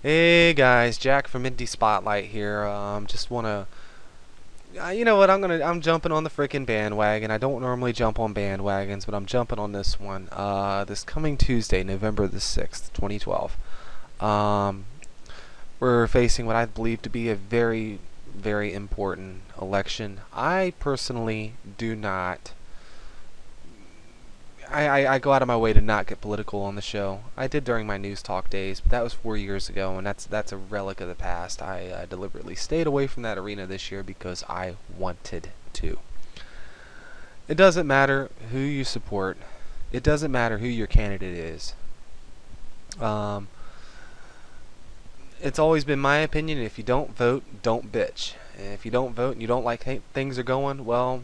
Hey guys, Jack from Indie Spotlight here. Just wanna, you know what? I'm jumping on the freaking bandwagon. I don't normally jump on bandwagons, but I'm jumping on this one. This coming Tuesday, November the 6th, 2012. Um, we're facing what I believe to be a very, very important election. I personally do not I go out of my way to not get political on the show. I did during my news talk days, but that was 4 years ago, and that's a relic of the past. I deliberately stayed away from that arena this year because I wanted to. It doesn't matter who you support. It doesn't matter who your candidate is. Um, it's always been my opinion, if you don't vote, don't bitch. And if you don't vote and you don't like how things are going, well,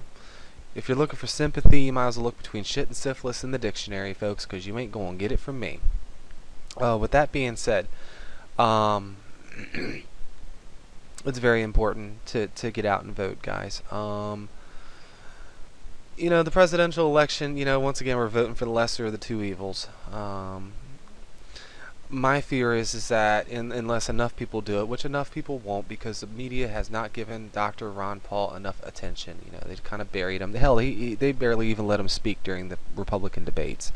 if you're looking for sympathy, you might as well look between shit and syphilis in the dictionary, folks, because you ain't going to get it from me. With that being said, um, it's very important to get out and vote, guys. The presidential election, once again, we're voting for the lesser of the two evils. My fear is that unless enough people do it, which enough people won't, because the media has not given Dr. Ron Paul enough attention. They kind of buried him. Hell, they barely even let him speak during the Republican debates.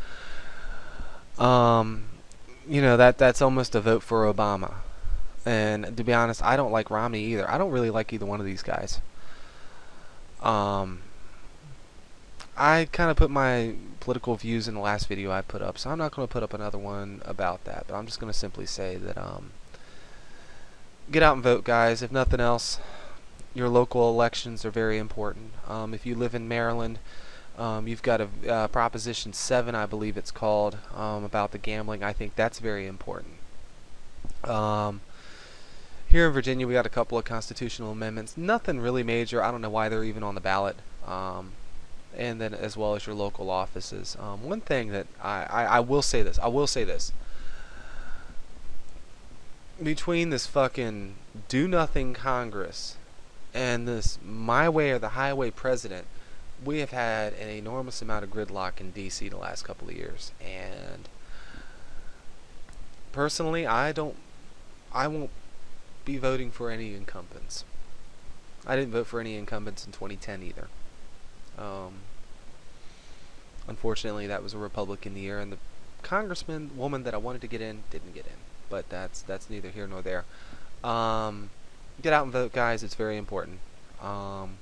That's almost a vote for Obama. And to be honest, I don't like Romney either. I don't really like either one of these guys. Um, I kind of put my political views in the last video I put up, so I'm not going to put up another one about that. But I'm just going to simply say that get out and vote, guys. If nothing else, your local elections are very important. If you live in Maryland, you've got a Proposition 7, I believe it's called, about the gambling. I think that's very important. Here in Virginia, we got a couple of constitutional amendments. Nothing really major. I don't know why they're even on the ballot. And then as well as your local offices. One thing that I will say this. I will say this. Between this fucking do-nothing Congress and this my way or the highway president, we have had an enormous amount of gridlock in D.C. the last couple of years. And personally, I won't be voting for any incumbents. I didn't vote for any incumbents in 2010 either. Unfortunately, that was a Republican year, and the congressman woman that I wanted to get in didn't get in. But that's neither here nor there. Get out and vote, guys. It's very important. And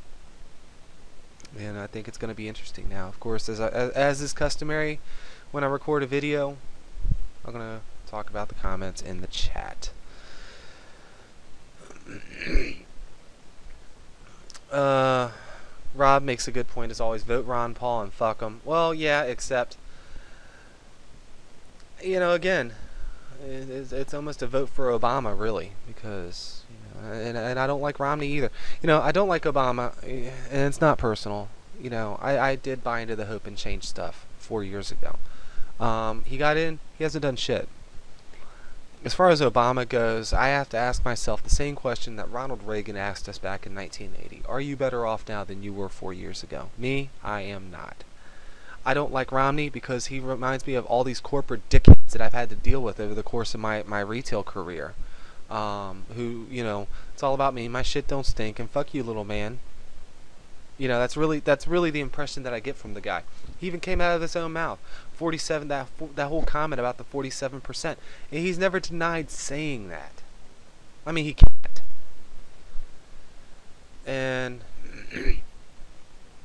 I think it's going to be interesting now. Of course, as is customary, when I record a video, I'm going to talk about the comments in the chat. Rob makes a good point as always. Vote Ron Paul and fuck him. Well, yeah, except, again, it's almost a vote for Obama, really, because, and I don't like Romney either. I don't like Obama, and it's not personal. I did buy into the hope and change stuff 4 years ago. He got in, he hasn't done shit. As far as Obama goes, I have to ask myself the same question that Ronald Reagan asked us back in 1980. Are you better off now than you were 4 years ago? Me, I am not. I don't like Romney because he reminds me of all these corporate dickheads that I've had to deal with over the course of my retail career. Who, it's all about me, my shit don't stink, and fuck you, little man. That's really the impression that I get from the guy. He even came out of his own mouth. 47, that whole comment about the 47%. And he's never denied saying that. I mean, he can't. And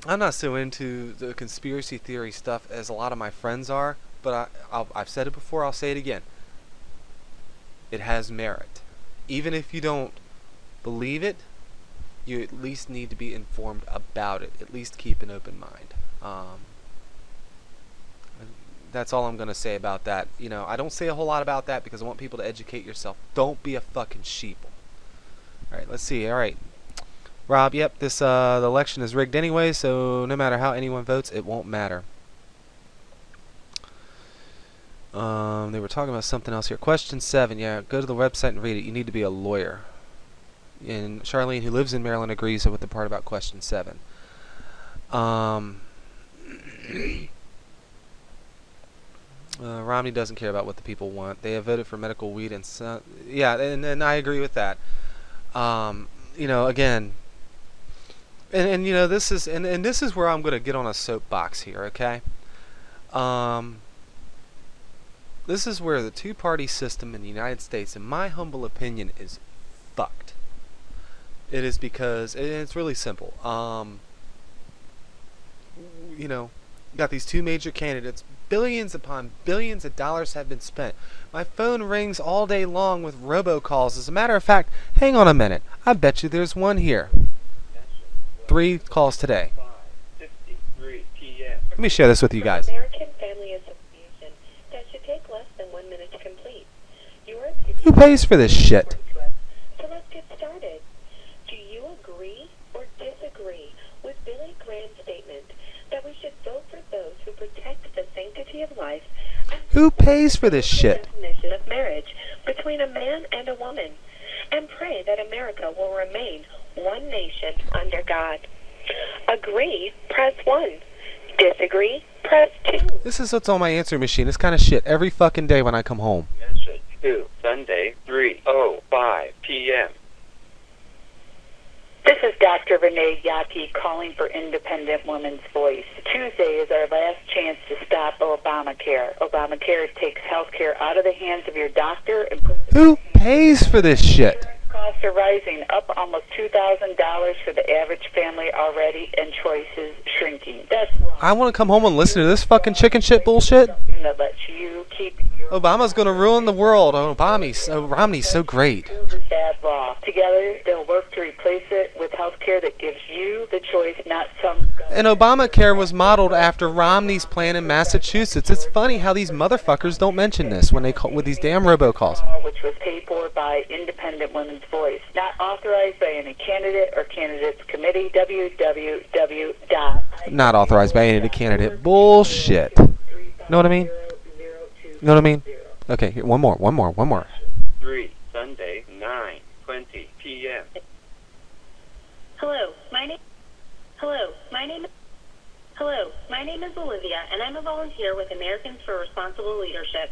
I'm not so into the conspiracy theory stuff as a lot of my friends are, but I've said it before, I'll say it again. It has merit. Even if you don't believe it, you at least need to be informed about it. At least keep an open mind. That's all I'm going to say about that. I don't say a whole lot about that because I want people to educate yourself. Don't be a fucking sheeple. Alright, let's see. Alright. Rob, yep, the election is rigged anyway, so no matter how anyone votes, it won't matter. They were talking about something else here. Question 7. Yeah, go to the website and read it. You need to be a lawyer. And Charlene, who lives in Maryland, agrees with the part about question 7. Romney doesn't care about what the people want. They have voted for medical weed and yeah, and I agree with that. Again, and this is where I'm going to get on a soapbox here, okay? Um, this is where the two-party system in the United States, in my humble opinion, is fucked. It is because it's really simple. Got these two major candidates. Billions upon billions of dollars have been spent. My phone rings all day long with robocalls. As a matter of fact, hang on a minute. I bet you there's one here. 3 calls today. Let me share this with you guys. American Family Association that should take less than 1 minute to complete. Who pays for this shit? So let's get started. Do you agree or disagree with Billy Graham's statement that we should vote for those who protect the sanctity of life? Who pays for this shit? Definition of marriage between a man and a woman, and pray that America will remain one nation under God. Agree, press 1. Disagree, press 2. This is what's on my answering machine. This kind of shit every fucking day when I come home. Message 2, Sunday, 3:05 p.m. This is Dr. Renee Yaki calling for Independent Women's Voice. Tuesday is our last chance to stop Obamacare. Obamacare takes health care out of the hands of your doctor and puts it Who pays for this shit? Costs are rising, up almost $2,000 for the average family already, and choices shrinking. That's I want to come home and listen to this fucking chicken shit bullshit. something that lets you keep your Obama's gonna ruin the world. Romney's so great. bad law. Together, they'll work to replace it with health care that gives you the choice, not some... And Obamacare was modeled after Romney's plan in Massachusetts. It's funny how these motherfuckers don't mention this when they call with these damn robocalls. Which was paid for by Independent Women's Voice, not authorized by any candidate or candidates committee. www. Not authorized by any candidate. Bullshit. Know what I mean? You know what I mean? Okay, here, one more. 3, Sunday, 9:20 p.m. Hello, my name is Olivia, and I'm a volunteer with Americans for Responsible Leadership.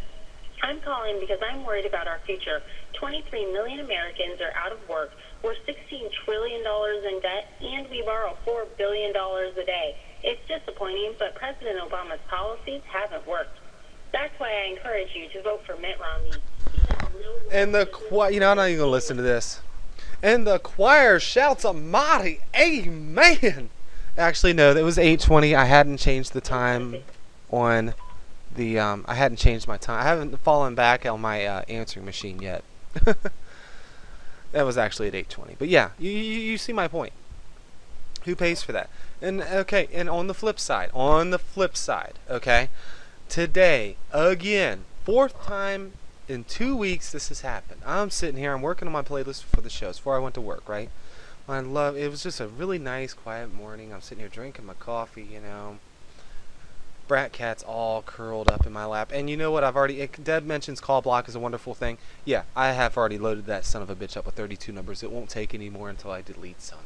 I'm calling because I'm worried about our future. 23 million Americans are out of work. We're $16 trillion in debt, and we borrow $4 billion a day. It's disappointing, but President Obama's policies haven't worked. That's why I encourage you to vote for Mitt Romney. And I'm not even gonna listen to this. And the choir shouts a mighty amen. Actually, no, it was 8:20. I hadn't changed the time on the. I hadn't changed my time. I haven't fallen back on my answering machine yet. That was actually at 8:20. But yeah, you see my point. Who pays for that? And okay, and on the flip side, okay, today again, 4th time in 2 weeks this has happened. I'm sitting here, I'm working on my playlist for the shows before I went to work, right? It was just a really nice, quiet morning. I'm sitting here drinking my coffee, Brat Cat's all curled up in my lap. And you know what? Deb mentions call block is a wonderful thing. Yeah, I have already loaded that son of a bitch up with 32 numbers. It won't take any more until I delete some.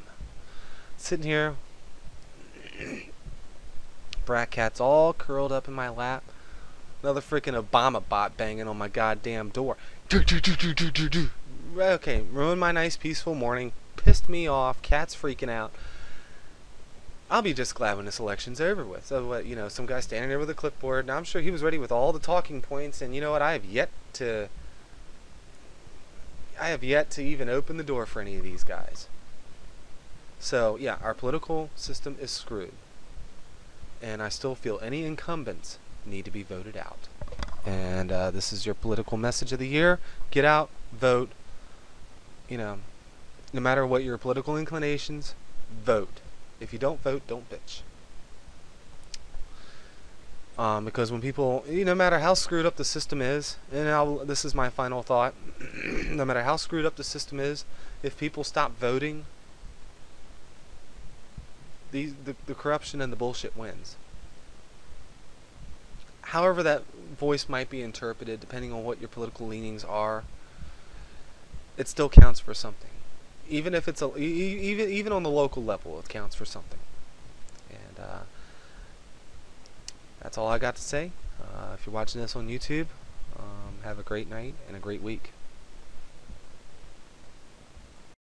Sitting here, Brat Cat's all curled up in my lap. Another freaking Obama bot banging on my goddamn door. Okay, ruined my nice peaceful morning. Pissed me off. Cat's freaking out. I'll be just glad when this election's over with. So, some guy standing there with a clipboard. Now, I'm sure he was ready with all the talking points. And you know what? I have yet to even open the door for any of these guys. So, yeah, our political system is screwed. And I still feel any incumbents need to be voted out. And this is your political message of the year. Get out, vote. No matter what your political inclinations, vote. If you don't vote, don't bitch. Because when people, no matter how screwed up the system is, and this is my final thought, no matter how screwed up the system is, if people stop voting, the corruption and the bullshit wins. However that voice might be interpreted, depending on what your political leanings are, it still counts for something. Even if it's even on the local level, it counts for something. And that's all I got to say. If you're watching this on YouTube, have a great night and a great week.